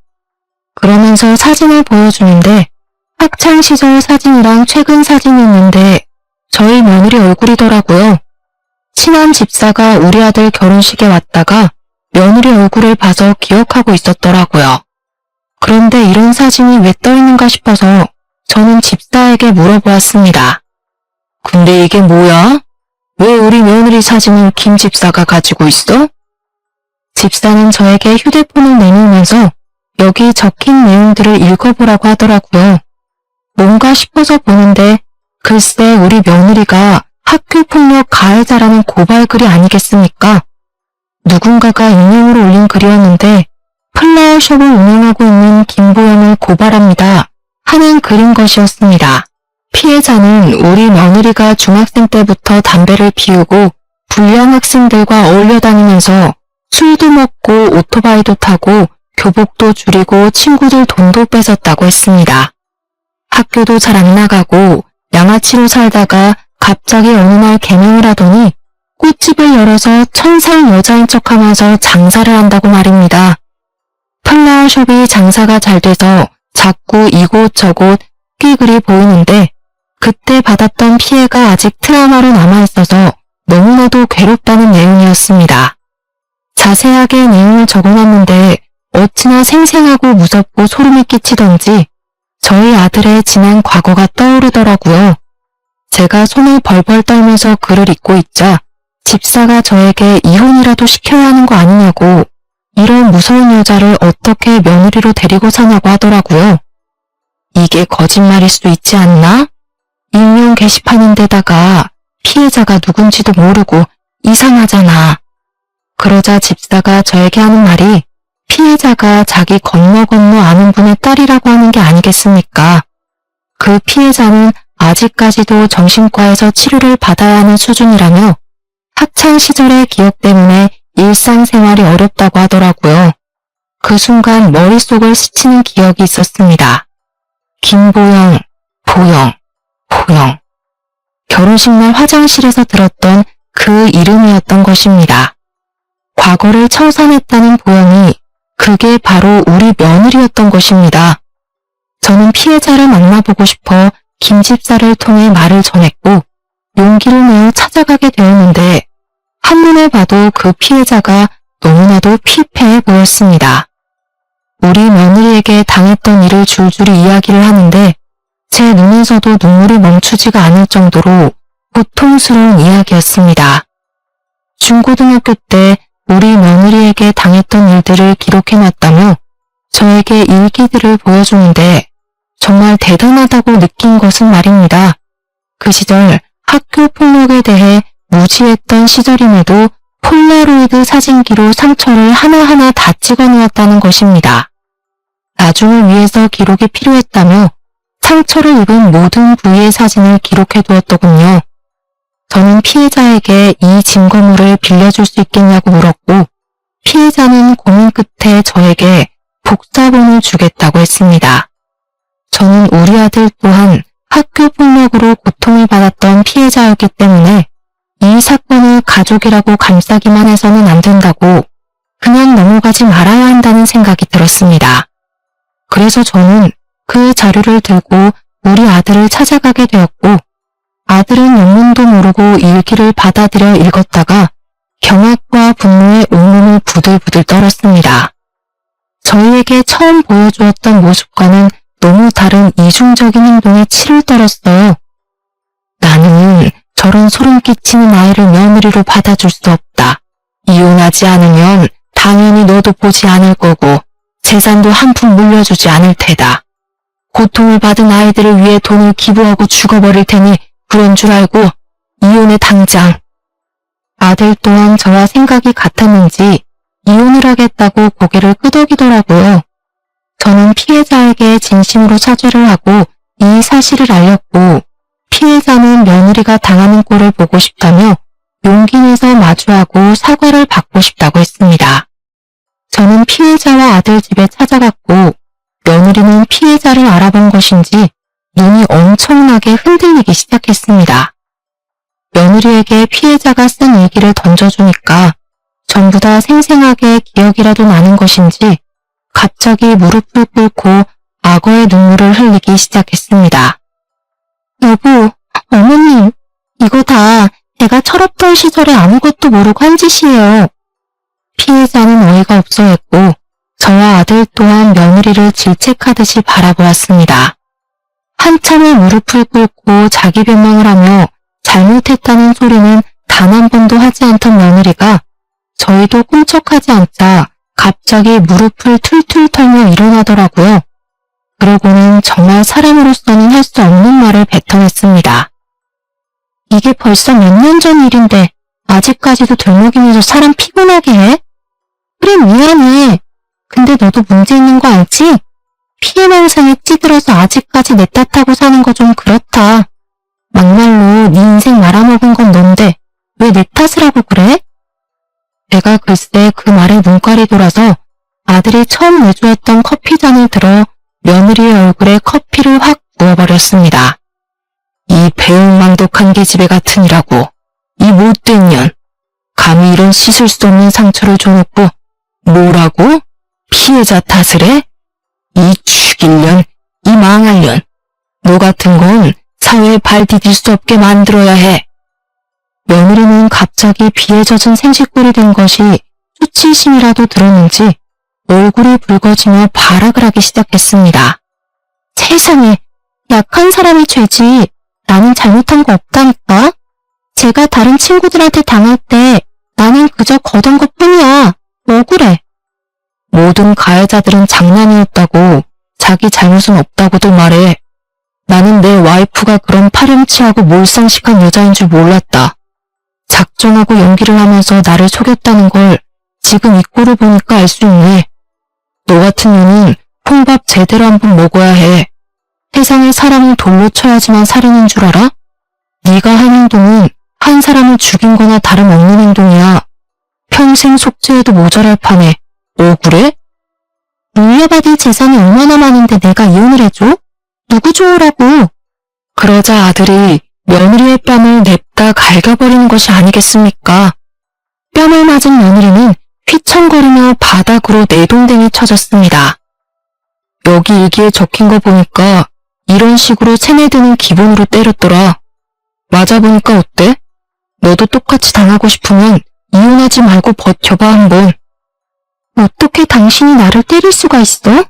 그러면서 사진을 보여주는데 학창시절 사진이랑 최근 사진이 있는데 저희 며느리 얼굴이더라고요. 친한 집사가 우리 아들 결혼식에 왔다가 며느리 얼굴을 봐서 기억하고 있었더라고요. 그런데 이런 사진이 왜 떠있는가 싶어서 저는 집사에게 물어보았습니다. 근데 이게 뭐야? 왜 우리 며느리 사진을 김 집사가 가지고 있어? 집사는 저에게 휴대폰을 내밀면서 여기 적힌 내용들을 읽어보라고 하더라고요. 뭔가 싶어서 보는데 글쎄 우리 며느리가 학교폭력 가해자라는 고발글이 아니겠습니까? 누군가가 익명으로 올린 글이었는데 플라워숍을 운영하고 있는 김보영을 고발합니다 하는 글인 것이었습니다. 피해자는 우리 며느리가 중학생 때부터 담배를 피우고 불량 학생들과 어울려 다니면서 술도 먹고 오토바이도 타고 교복도 줄이고 친구들 돈도 뺏었다고 했습니다. 학교도 잘 안 나가고 양아치로 살다가 갑자기 어느 날 개명을 하더니 꽃집을 열어서 천상 여자인 척하면서 장사를 한다고 말입니다. 플라워숍이 장사가 잘 돼서 자꾸 이곳저곳 끼글이 보이는데 그때 받았던 피해가 아직 트라우마로 남아있어서 너무나도 괴롭다는 내용이었습니다. 자세하게 내용을 적어놨는데 어찌나 생생하고 무섭고 소름이 끼치던지 저희 아들의 지난 과거가 떠오르더라고요. 제가 손을 벌벌 떨면서 글을 읽고 있자 집사가 저에게 이혼이라도 시켜야 하는 거 아니냐고 이런 무서운 여자를 어떻게 며느리로 데리고 사냐고 하더라고요. 이게 거짓말일 수도 있지 않나? 익명 게시판인데다가 피해자가 누군지도 모르고 이상하잖아. 그러자 집사가 저에게 하는 말이 피해자가 자기 건너 아는 분의 딸이라고 하는 게 아니겠습니까? 그 피해자는 아직까지도 정신과에서 치료를 받아야 하는 수준이라며 학창시절의 기억 때문에 일상생활이 어렵다고 하더라고요. 그 순간 머릿속을 스치는 기억이 있었습니다. 김보영, 보영. 결혼식 날 화장실에서 들었던 그 이름이었던 것입니다. 과거를 청산했다는 보영이 그게 바로 우리 며느리였던 것입니다. 저는 피해자를 만나보고 싶어 김 집사를 통해 말을 전했고 용기를 내어 찾아가게 되었는데 한눈에 봐도 그 피해자가 너무나도 피폐해 보였습니다. 우리 며느리에게 당했던 일을 줄줄이 이야기를 하는데 제 눈에서도 눈물이 멈추지가 않을 정도로 고통스러운 이야기였습니다. 중고등학교 때 우리 며느리에게 당했던 일들을 기록해놨다며 저에게 일기들을 보여주는데 정말 대단하다고 느낀 것은 말입니다. 그 시절 학교 폭력에 대해 무지했던 시절임에도 폴라로이드 사진기로 상처를 하나하나 다 찍어놓았다는 것입니다. 나중을 위해서 기록이 필요했다며 상처를 입은 모든 부위의 사진을 기록해두었더군요. 저는 피해자에게 이 증거물을 빌려줄 수 있겠냐고 물었고 피해자는 고민 끝에 저에게 복사본을 주겠다고 했습니다. 저는 우리 아들 또한 학교 폭력으로 고통을 받았던 피해자였기 때문에 이 사건을 가족이라고 감싸기만 해서는 안 된다고 그냥 넘어가지 말아야 한다는 생각이 들었습니다. 그래서 저는 그 자료를 들고 우리 아들을 찾아가게 되었고 아들은 영문도 모르고 일기를 받아들여 읽었다가 경악과 분노에 온몸을 부들부들 떨었습니다. 저희에게 처음 보여주었던 모습과는 너무 다른 이중적인 행동에 치를 떨었어요. 나는 저런 소름 끼치는 아이를 며느리로 받아줄 수 없다. 이혼하지 않으면 당연히 너도 보지 않을 거고 재산도 한 푼 물려주지 않을 테다. 고통을 받은 아이들을 위해 돈을 기부하고 죽어버릴 테니 그런 줄 알고 이혼해 당장. 아들 또한 저와 생각이 같았는지 이혼을 하겠다고 고개를 끄덕이더라고요. 저는 피해자에게 진심으로 사죄를 하고 이 사실을 알렸고 피해자는 며느리가 당하는 꼴을 보고 싶다며 용기 내서 마주하고 사과를 받고 싶다고 했습니다. 저는 피해자와 아들 집에 찾아갔고 며느리는 피해자를 알아본 것인지 눈이 엄청나게 흔들리기 시작했습니다. 며느리에게 피해자가 쓴 일기를 던져주니까 전부 다 생생하게 기억이라도 나는 것인지 갑자기 무릎을 꿇고 악어의 눈물을 흘리기 시작했습니다. 여보, 어머님, 이거 다 제가 철없던 시절에 아무것도 모르고 한 짓이에요. 피해자는 어이가 없어 했고 저와 아들 또한 며느리를 질책하듯이 바라보았습니다. 한참을 무릎을 꿇고 자기 변명을 하며 잘못했다는 소리는 단 한 번도 하지 않던 며느리가 저희도 꿈쩍하지 않자 갑자기 무릎을 툴툴 털며 일어나더라고요. 그러고는 정말 사람으로서는 할 수 없는 말을 뱉어냈습니다. 이게 벌써 몇 년 전 일인데 아직까지도 들먹이면서 사람 피곤하게 해? 그래 미안해. 근데 너도 문제 있는 거 알지? 피해 망상에 찌들어서 아직까지 내 탓하고 사는 거 좀 그렇다. 막말로 네 인생 말아먹은 건 넌데 왜 내 탓을 하고 그래? 내가 글쎄 그 말에 눈깔이 돌아서 아들이 처음 내주었던 커피잔을 들어 며느리의 얼굴에 커피를 확 부어버렸습니다. 이 배은망덕한 계집애 같으니라고. 이 못된 년. 감히 이런 씻을 수 없는 상처를 줘놓고 뭐라고? 피해자 탓을 해? 이 죽일 년, 이 망할 년. 너 같은 건 사회에 발 디딜 수 없게 만들어야 해. 며느리는 갑자기 비에 젖은 생쥐꼴이 된 것이 수치심이라도 들었는지 얼굴이 붉어지며 발악을 하기 시작했습니다. 세상에, 약한 사람이 죄지. 나는 잘못한 거 없다니까. 제가 다른 친구들한테 당할 때 나는 그저 거던 것뿐이야. 억울해. 모든 가해자들은 장난이었다고, 자기 잘못은 없다고들 말해. 나는 내 와이프가 그런 파렴치하고 몰상식한 여자인 줄 몰랐다. 작정하고 연기를 하면서 나를 속였다는 걸 지금 이 꼴을 보니까 알 수 있네. 너 같은 년은 콩밥 제대로 한번 먹어야 해. 세상에 사람을 돌로 쳐야지만 살인인 줄 알아? 네가 한 행동은 한 사람을 죽인 거나 다름없는 행동이야. 평생 속죄해도 모자랄 판에 억울해? 물려받을 재산이 얼마나 많은데 내가 이혼을 해줘? 누구 좋으라고? 그러자 아들이 며느리의 뺨을 냅다 갈겨버리는 것이 아니겠습니까? 뺨을 맞은 며느리는 휘청거리며 바닥으로 내동댕이 쳐졌습니다. 여기 일기에 적힌 거 보니까 이런 식으로 체내드는 기본으로 때렸더라. 맞아보니까 어때? 너도 똑같이 당하고 싶으면 이혼하지 말고 버텨봐 한번. 어떻게 당신이 나를 때릴 수가 있어?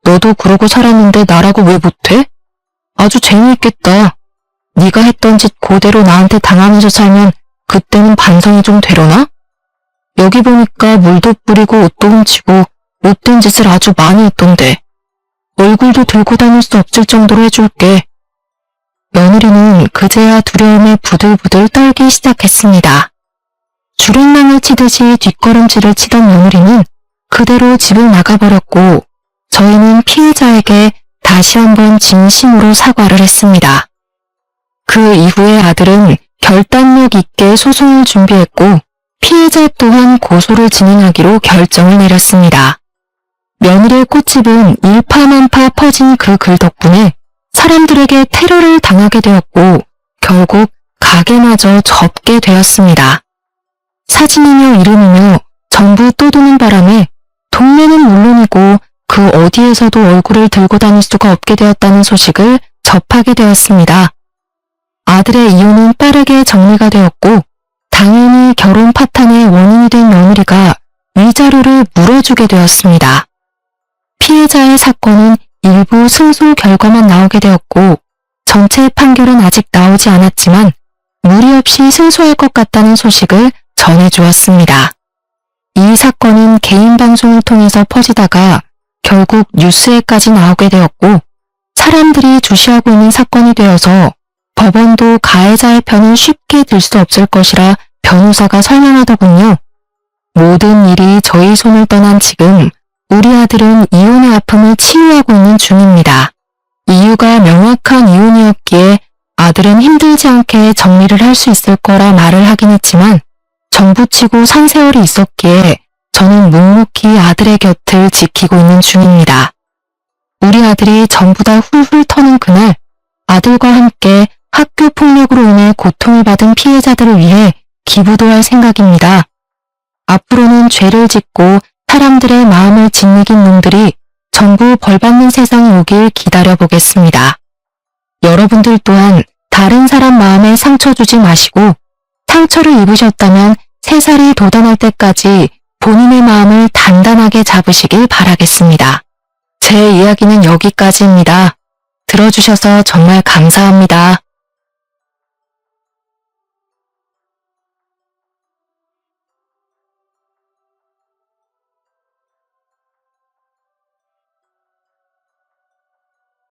너도 그러고 살았는데 나라고 왜 못해? 아주 재미있겠다. 네가 했던 짓 그대로 나한테 당하면서 살면 그때는 반성이 좀 되려나? 여기 보니까 물도 뿌리고 옷도 훔치고 못된 짓을 아주 많이 했던데 얼굴도 들고 다닐 수 없을 정도로 해줄게. 며느리는 그제야 두려움에 부들부들 떨기 시작했습니다. 주랭랑을 치듯이 뒷걸음질을 치던 며느리는 그대로 집을 나가버렸고 저희는 피해자에게 다시 한번 진심으로 사과를 했습니다. 그 이후에 아들은 결단력 있게 소송을 준비했고 피해자 또한 고소를 진행하기로 결정을 내렸습니다. 며느리의 꽃집은 일파만파 퍼진 그 글 덕분에 사람들에게 테러를 당하게 되었고 결국 가게마저 접게 되었습니다. 사진이며 이름이며 전부 떠도는 바람에 동네는 물론이고 그 어디에서도 얼굴을 들고 다닐 수가 없게 되었다는 소식을 접하게 되었습니다. 아들의 이혼은 빠르게 정리가 되었고 당연히 결혼 파탄의 원인이 된 며느리가 위자료를 물어주게 되었습니다. 피해자의 사건은 일부 승소 결과만 나오게 되었고 전체 판결은 아직 나오지 않았지만 무리 없이 승소할 것 같다는 소식을 전해주었습니다. 이 사건은 개인 방송을 통해서 퍼지다가 결국 뉴스에까지 나오게 되었고 사람들이 주시하고 있는 사건이 되어서 법원도 가해자의 편을 쉽게 들 수 없을 것이라 변호사가 설명하더군요. 모든 일이 저희 손을 떠난 지금 우리 아들은 이혼의 아픔을 치유하고 있는 중입니다. 이유가 명확한 이혼이었기에 아들은 힘들지 않게 정리를 할 수 있을 거라 말을 하긴 했지만 정부치고 상세월이 있었기에 저는 묵묵히 아들의 곁을 지키고 있는 중입니다. 우리 아들이 전부 다 훌훌 터는 그날 아들과 함께 학교 폭력으로 인해 고통을 받은 피해자들을 위해 기부도 할 생각입니다. 앞으로는 죄를 짓고 사람들의 마음을 짓이긴 놈들이 전부 벌받는 세상이 오길 기다려보겠습니다. 여러분들 또한 다른 사람 마음에 상처 주지 마시고 상처를 입으셨다면 새살이 돋아날 때까지 본인의 마음을 단단하게 잡으시길 바라겠습니다. 제 이야기는 여기까지입니다. 들어주셔서 정말 감사합니다.